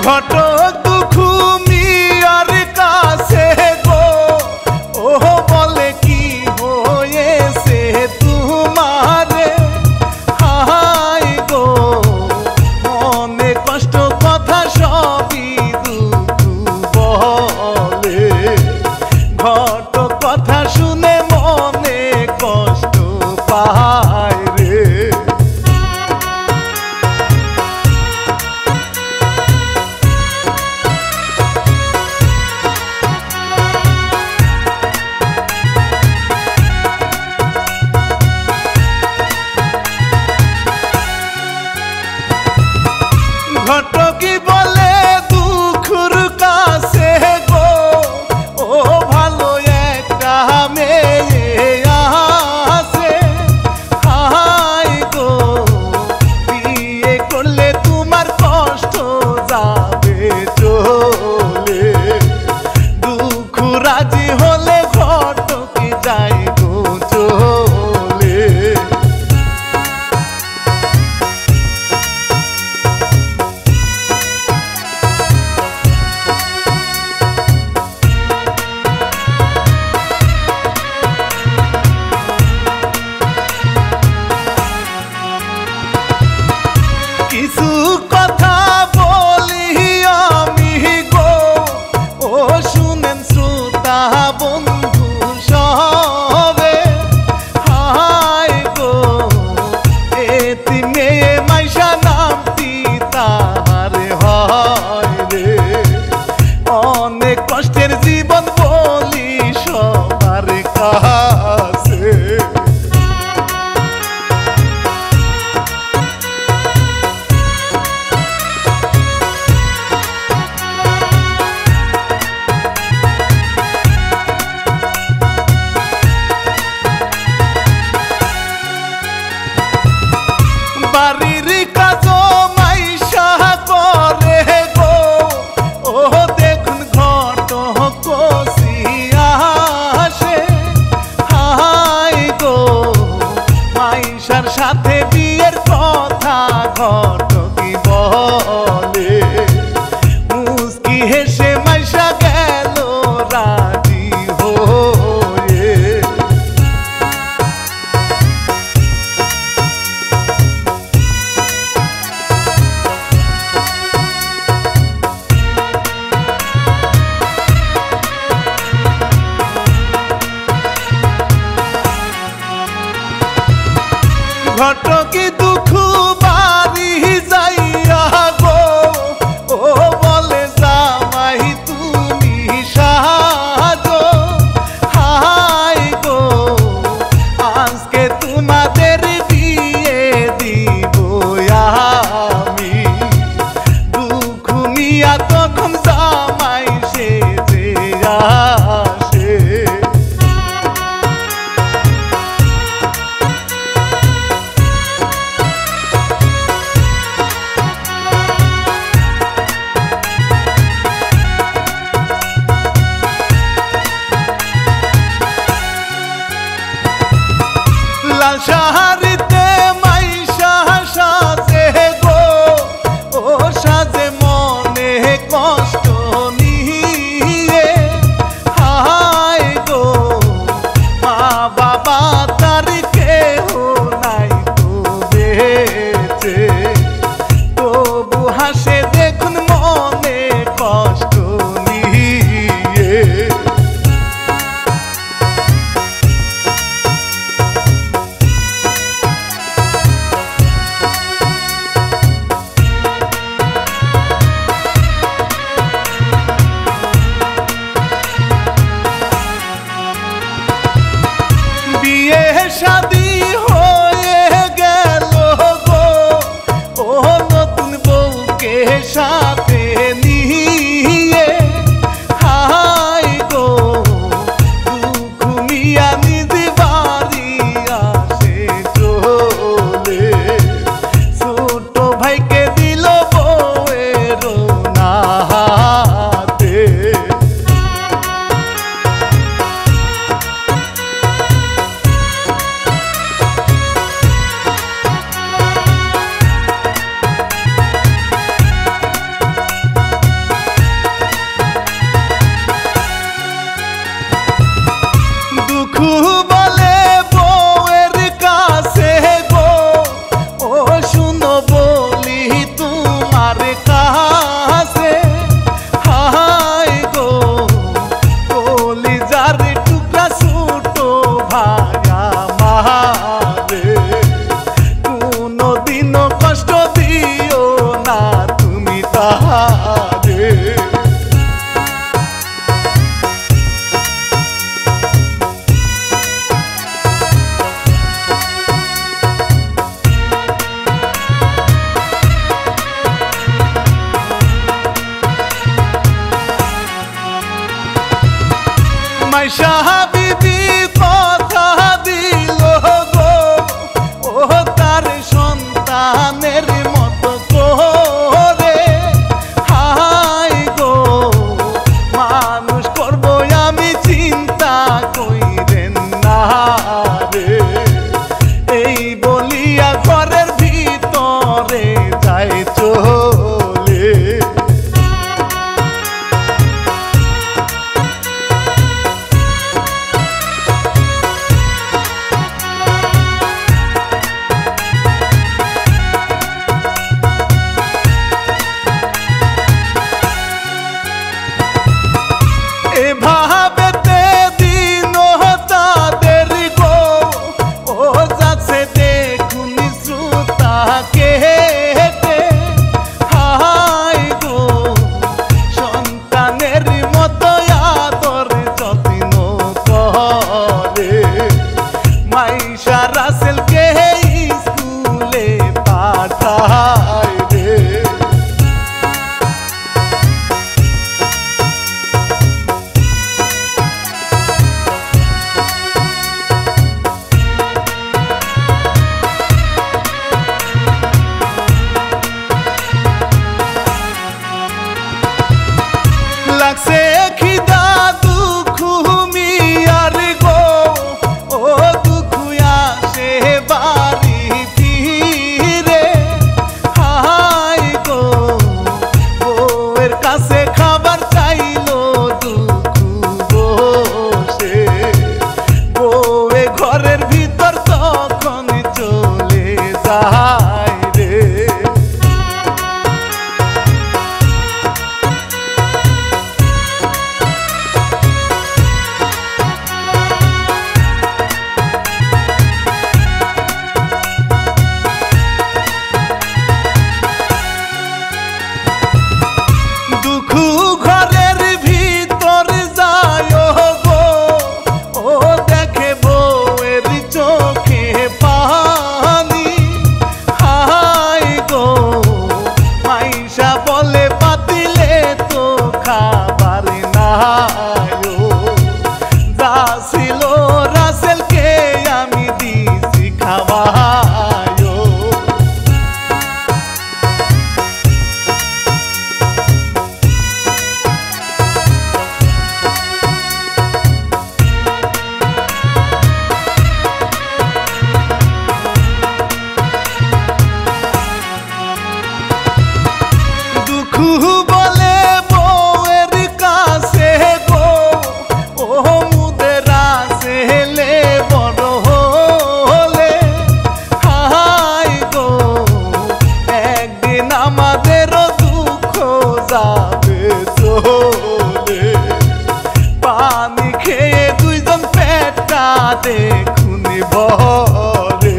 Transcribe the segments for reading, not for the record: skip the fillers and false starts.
ঘটক দুখু মিয়ার কাছে গো ও বলে কি হয়েছে তোমারে হাই গো মনে কষ্ট কথা সবই দুঃখ বলে ঘটক কথা শুনে মনে কষ্ট পায় রে ঘটকি বলে দুঃখর কাছে গো ও ভালো একটা মেয়ে আছে হাই গো বিয়ে করলে তোমার কষ্ট যাবে চলে দুঃখ রাজি হলে ঘটকি যাই গো চলে কিছু কথা বলি আমি গো ও শুনেন শ্রোতা বন্ধু সবে হাই গো এতি মেয়ে মাইশা নামটি তাহার হয় রে অনেক কষ্টের জীবন বলি সবার কাছে বাড়ির কাজ মাইশা করে গো ও দেখুন ঘট কষি আসে হাই গো মাইশার সাথে বিয়ের কথা ঘটকি বলে মুস্কি হেসে মাইশা গেল রাজি হয়ে ঘটকি দুঃখ বাড়ি যাইয়া গো ও বলে জামাই তুমি সাজো হাই গো আজকে তোমাদের বিয়ে দিব আমি দুঃখ মিয়া তখন জামাই সেজে আসে লাল শাড়িতে মাইশা সাজে গো ও সাজে মনে কষ্ট নিয়ে হাই গো মা বাবা তার কেহ নাই তো বেঁচে তবু হাসে দেখুন মনে কষ্ট নিয়ে বিয়ে শাদী হয়ে গেল গো ও নতুন বউকে সাথে নিয়ে হাই গো দুঃখ মিয়া নিজ বাড়ি আসে চলে ছোট ভাইকে দিল বউয়ের না হাতে রে। মাইশা বিবি কথা দিল গো ও তার সন্তানের মতো করে, হাই গো মানুষ করব আমি চিন্তা কইরেন না রে। এই বলিয়া ঘরের ভিতরে যায় চলে। এভাবেতে দিন তাদের গো ও যাচ্ছে দেখুন শ্রোতাকে হেঁটে, হাই গো সন্তানের মতো আদর যত্ন করে। মাইশা রাসেলকে স্কুলে পাঠায় রে। লাগছে খিদা দুঃখ মিয়ার গো ও দুঃখ আসে বাড়ি ফিরে, হাই গো বউয়ের কাছে খাবার চাইলো দুঃখ বসে। বউয়ে ঘরের ভিতর তখন চলে যায় রে। দুঃখ ঘরের ভিতর যায় গো ও দেখে বউয়ের চোখে পানি, হাই গো মাইশা বলে পাতিলে তো খাবার নাই। যা ছিল রাসেলকে আমি দিছি খাওয়ায়। দুঃখ বলে বউয়ের কাছে গো ও মুদের ছেলে বড় হলে, হাই গো একদিন আমাদেরও দুঃখ যাবে চলে। পানি খেয়ে দুইজন পেটটা দেখুন ভরে।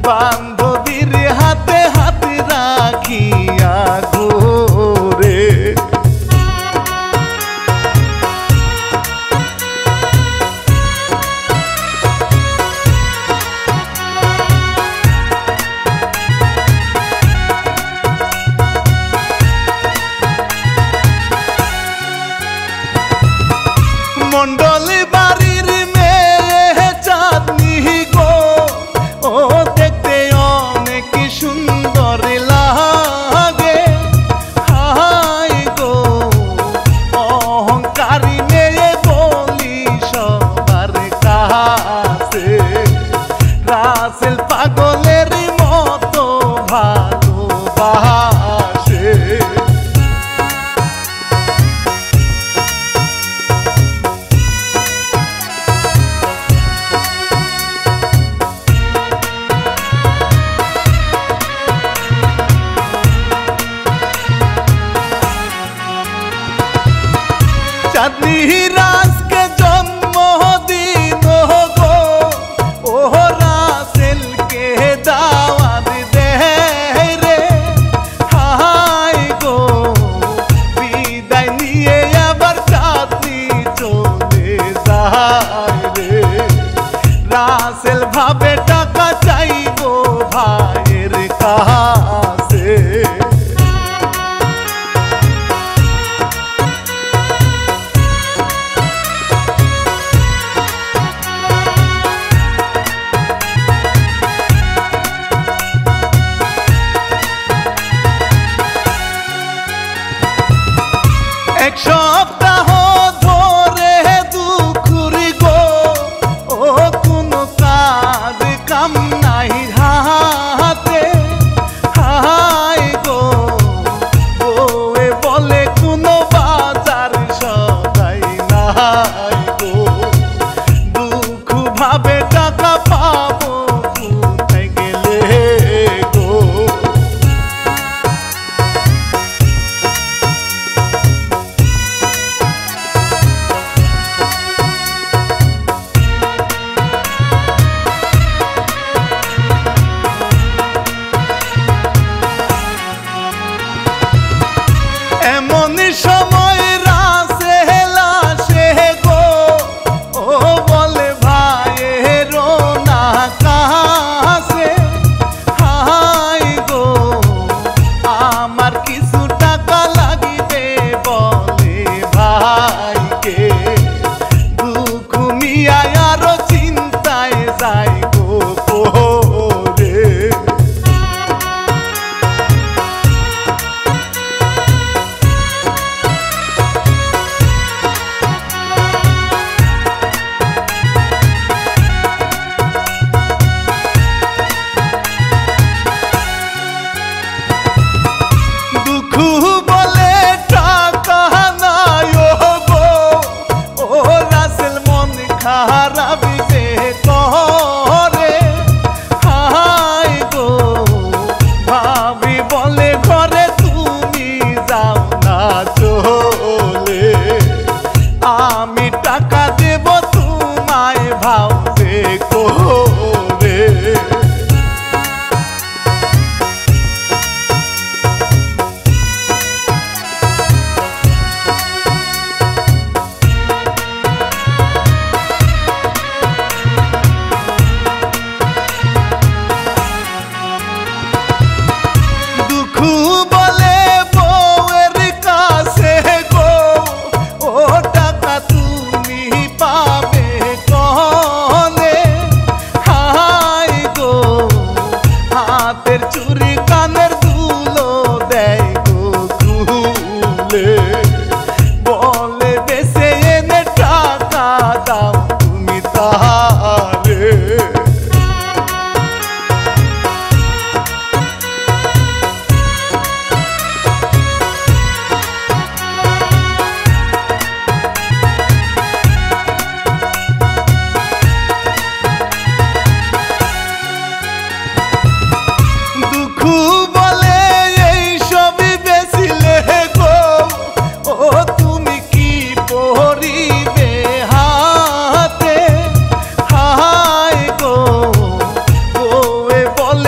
বান্ধবীর হাতে হাত রাখিয়া ঘোরে মন্ডল বাড়ির মেয়ে চাঁদনি গো ও দেখতে অনেক সুন্দর লাগে হাই গো অহংকারী মেয়ে বলি সবার কাছে রাসেল পাগলের মতো ভালোবাসে চাঁদনি রাজকে জন্মদিন গো ও রাসেলকে দাওয়াত দে রে হাই গো বিদায় নিয়ে আবার চাঁদনি চলে যায় রে রাসেল ভাবে টাকা চাইবো ভাইয়ের কাছে এক সপ্তাহ ধরে দুখুরি গো ও কোনো কাজ কাম নাই হাতে হাই গো ওয়ে বলে কোনো বাজার সদাই নাই গো দুঃখ ভাবে টাকা পাবো কোথায় গেলে গো এমন সময় রাসেল আসে গো ও বলে ভাইয়ের না কাছে হাই গো আমার কিছু টাকা লাগিবে বলে ভাইকে দুঃখ মিয়ায় আরো চিন্তায় যাই গো পরে দুঃখ বলে টাকা নাই গো ও রাসেল মন খারাপ যে করে হাই গো ভাবি বলে ঘরে তুমি যাও না চলে আমি টাকা দেব তোমায় ভাববে করে দুঃখ বলে বউয়ের কাছে গো ও টাকা তুমি পাবে কনে হাই গো হাতের চুরি কানের দুলো দেয় গো খুলে বলে বেশে এনে টাকা দাও তুমি তাহারে দুঃখ বলে এই সবই বেচিলে গো ও তুমি কি পরিবে হাতে হাই গো ওয়ে বলে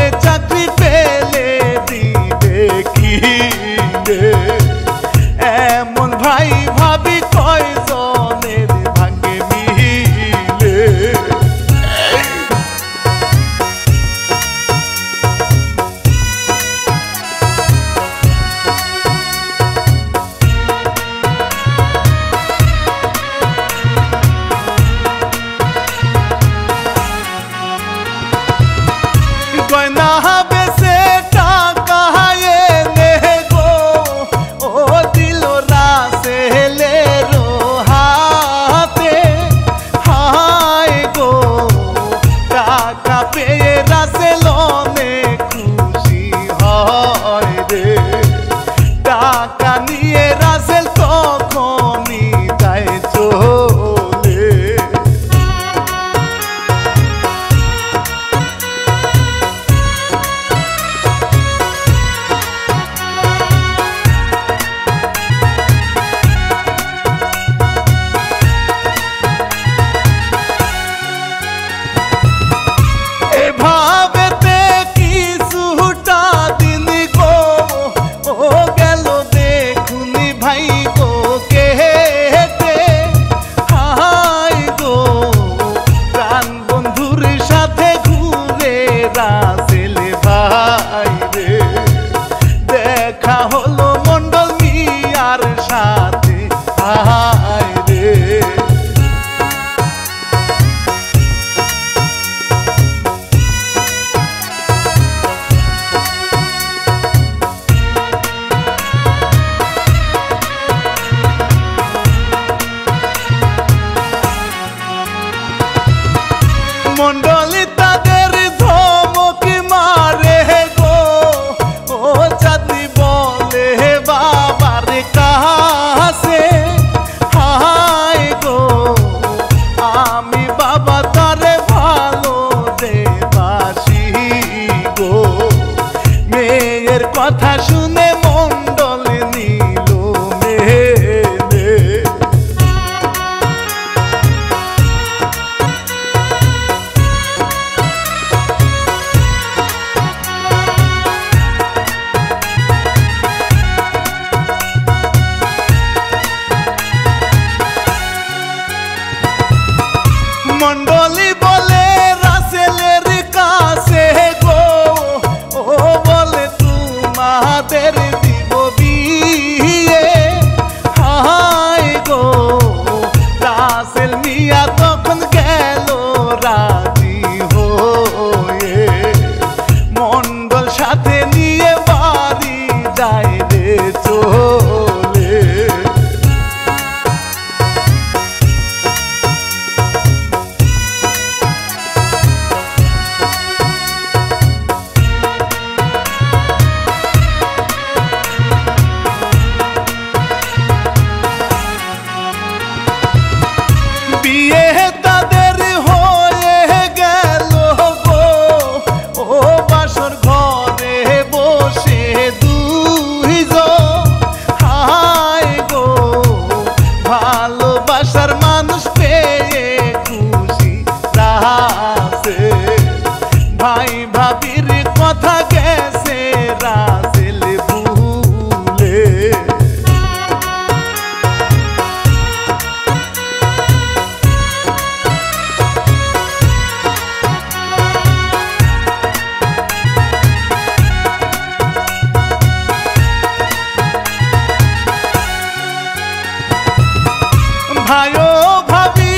গয়না বেচে টাকা এনে গো ও দিল রাসেলের হাতে হায় গো টাকা পেয়ে রাসেল অনেক খুশি হয় রে টাকা নিয়ে রাসেল তখনই যায় চলে এভাবেতে কিছুটা দিন গো ও গেল দেখুনি ভাই গো কেটে হায় গো প্রাণ বন্ধুর সাথে ঘুরে রাসেল ভাই রে দেখা হলো মন্ডল মিয়ার সাথে হায় রে মন্ডলী তাদের ধমক মারে গো ও চাঁদনি বলে বাবার কাছে হায় গো আমি বাবা তারে ভালো দেবাসি গো মেয়ের কথা শুনে মন্ডল নিল মেনে মন্ডলী বলে রাসেলের কাছে গো ও বলে তোমাদের দিব বিয়ে হায় গো রাসেল মিয়া তখন গেল রাজি হয়ে মন্ডল সাথে নিয়ে বাড়ি যায় রে চলে বিয়ে তাদের হয়ে গেল গো ও বাসর ঘরে বসে দুইজন হায় গো ভালোবাসার মানুষ পেয়ে খুশি রাসেল ভাই ভাবির কথা গেছে রাসেল ভুলে ভাইও ভাবি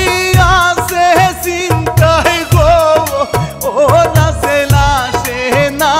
আসে চিন্তায় গো ও রাসেল আসে না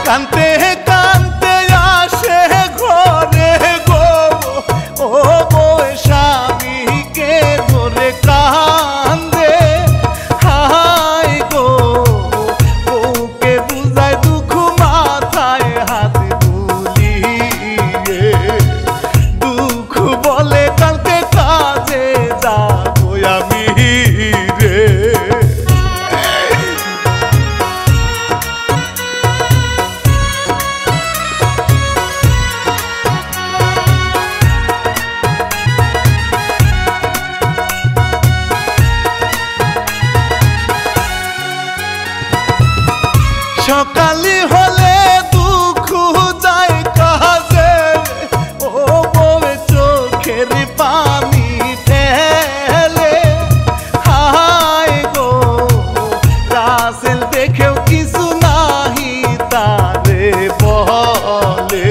কানতে কানতে আসে ঘরে গো ও বউ স্বামীকে ধরে কান্দে হায় গো বউকে বুঝায় দুঃখ মাথায় হাত বুলিয়ে দুঃখ বলে কালকে কাজে যাবো আমি রে সকালে হলে দুঃখ যায় কাজে ও বউয়ে চোখের পানি ফেলে হায় গো রাসেল দেখেও কিছু নাহি তারে বলে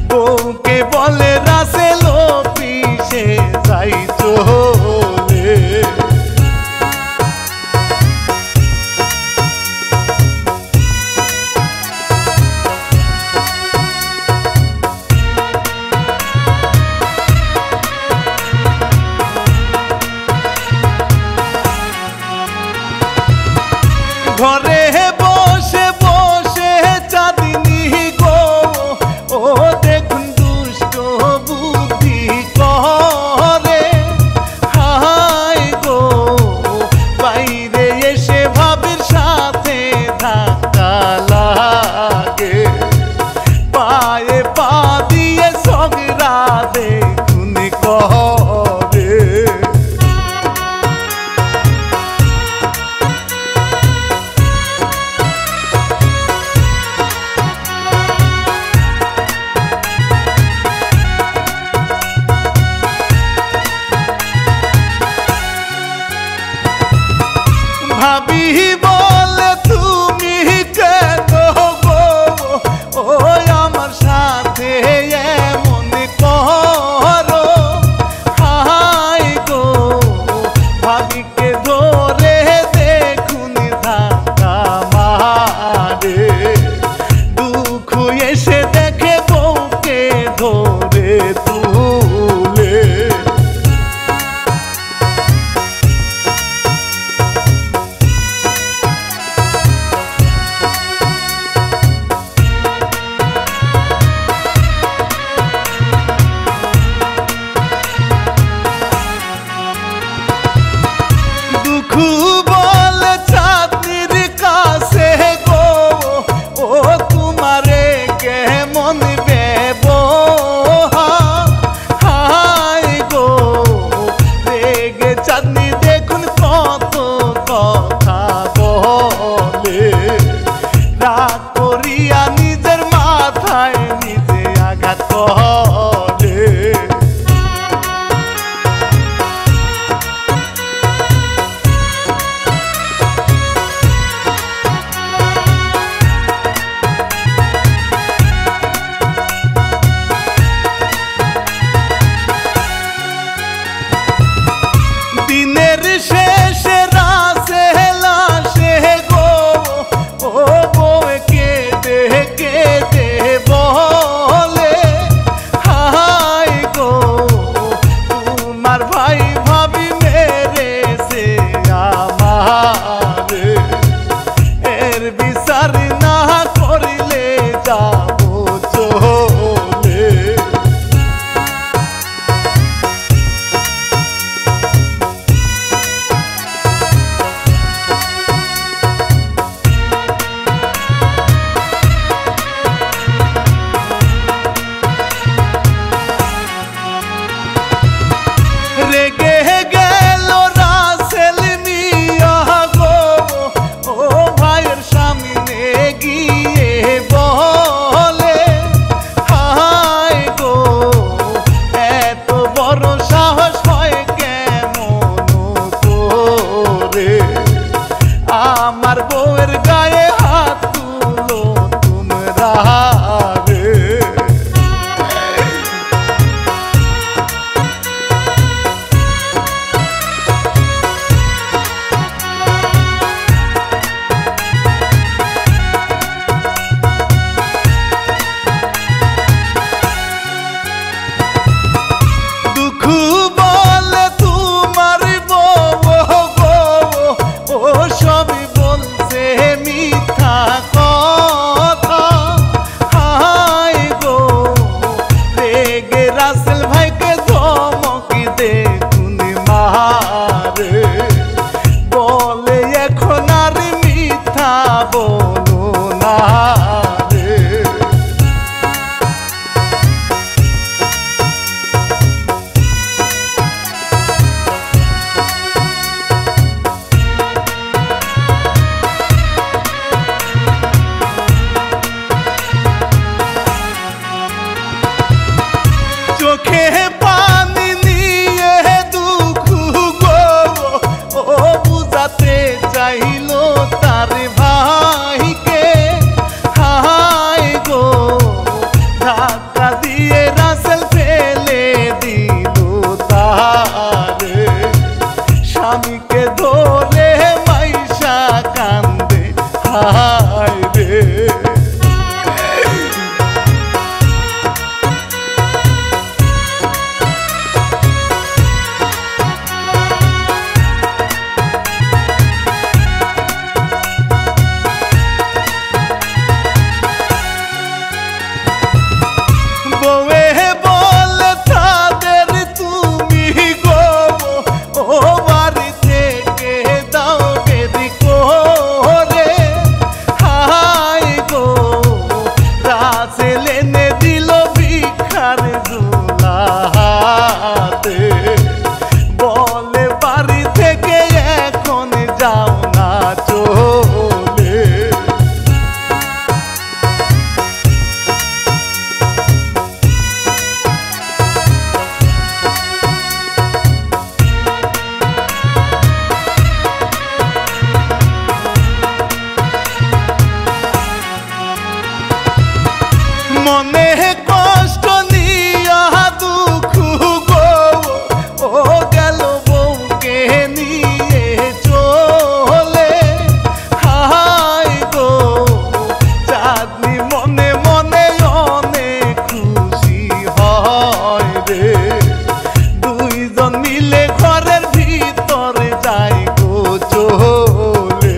বউকে বলে রাসেল অফিসে যাই চলে ঘরে বসে বসে চাঁদিনী গো ও দেখুন দুষ্ট বুদ্ধি করে হায় গো বাইরে এসে ভাবির সাথে ধাক্কা লাগে পায়ে পা দিয়ে ঝগড়া দেখুন করে হায় রে। মনে কষ্ট নিয়া দুঃখ গো ও গেল বউকে নিয়ে চলে হায় গো চাঁদনি মনে মনে অনেক খুশি হয় রে দুইজন মিলে ঘরের ভিতরে যাই গো চলে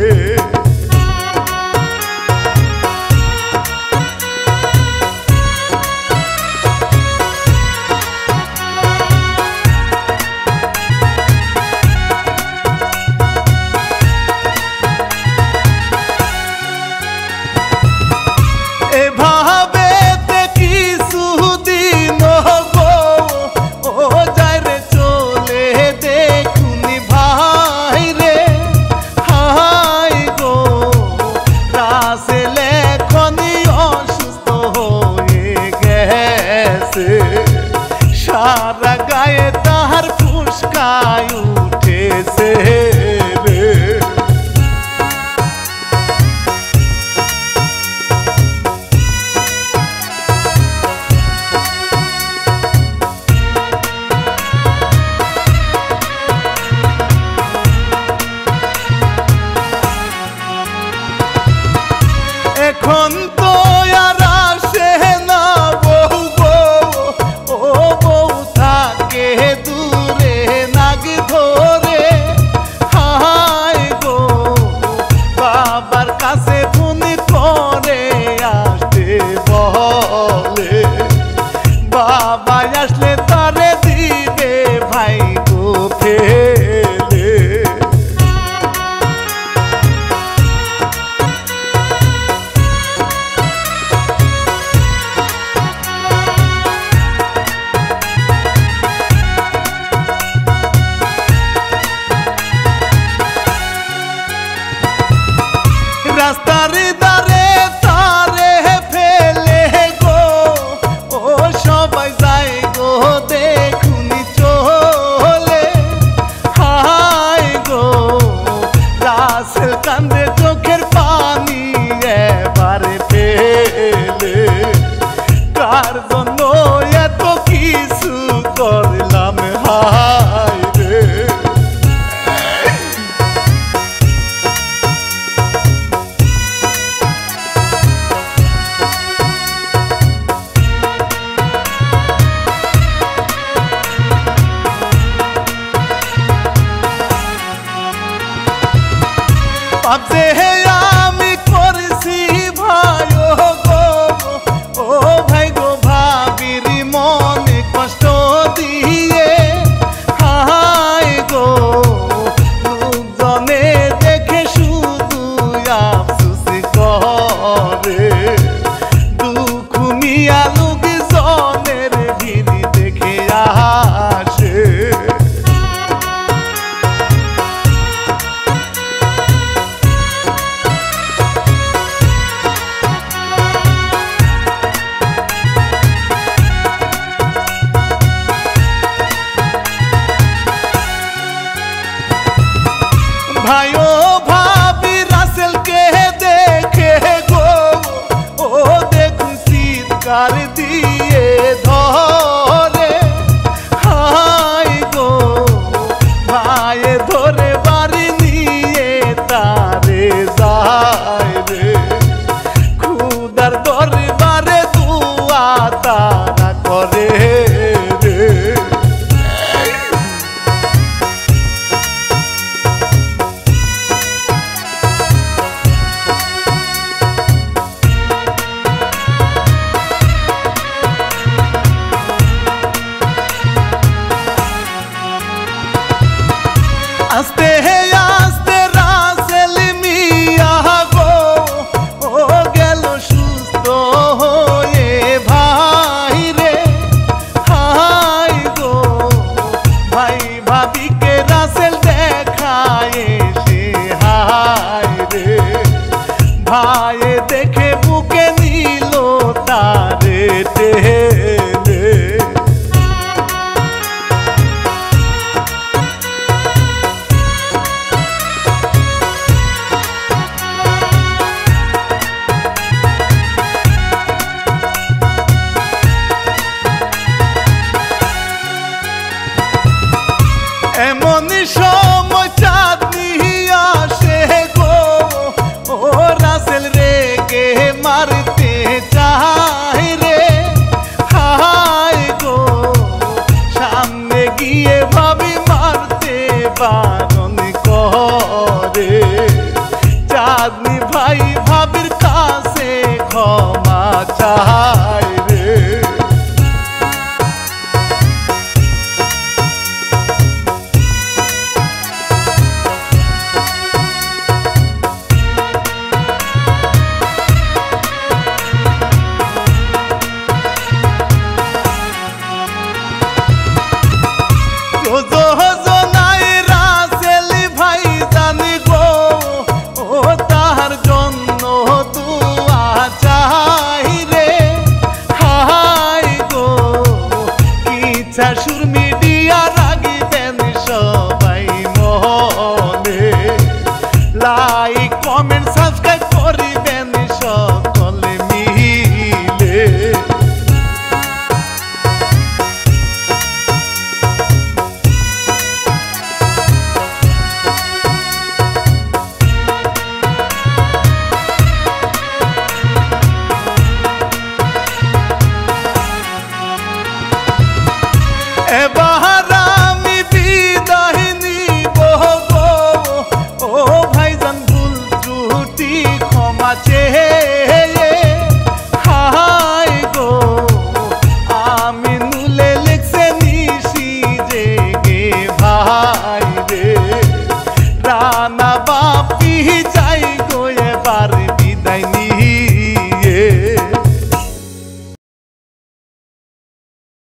এভাবে কিছুদিন গো ও যায় রে চলে দেখুনি ভাই রে হাই গো রাসেল এখনই অসুস্থ হয়ে গেছে সারা গায়ে তাহার ফুসকায় উঠেছে রে এখন তো আর আসে না বউ গো ও বউ থাকে দূরে নাগ ধরে হায় গো বাবার কাছে ফোন করে আসতে বলে বাবা আসলে তারে দিবে ভাই গো ফেলে রাস্তার ধারে তারে ফেলে গো ও সবাই যায় গো দেখুনি চলে হায় গো রাসেল কান্দে চোখের পানি এবারে ফেলে কার জন্য এত কিছু করলাম হায় রে ভাবছে আমি করছি ভাই গো ও ভাই গো ভাবির মনে কষ্ট দিয়ে হায় গো লোকজনে দেখে শুধু আফসোস করে দুঃখ নিয়া লোকজনের ভিড় দেখে আসে ভাইও ভাবি রাসেলকে দেখে গো ও দেখুন চিৎকার দিয়ে ধরে হায় গো ভাই ধরে বাড়ি নিয়ে তারে যায় ভাইয়ে দেখে বুকে নিল তারে টেনে। এমনই সময় চাঁদনি আসে গো, ও রাসেল রেগে মারতে চায় রে। হায় গো সামনে গিয়ে ভাবি মারতে বারণ করে। চাঁদনি ভাই ভাবির কাছে ক্ষমা চায় রে। যোজনায় রাসেল ভাই জানি গো, ও তাহার জন্য দুয়া চাই রে। হায় গো ইচ্ছা সুর মিডিয়া রাগিবেন সবাই মনে। লাইক কমেন্ট সাবস্ক্রাইব করিবেন সকলে মিলে। এবার আমি বিদায় নিব গো, ও ভাইজান ভুল ত্রুটি ক্ষমা চেয়ে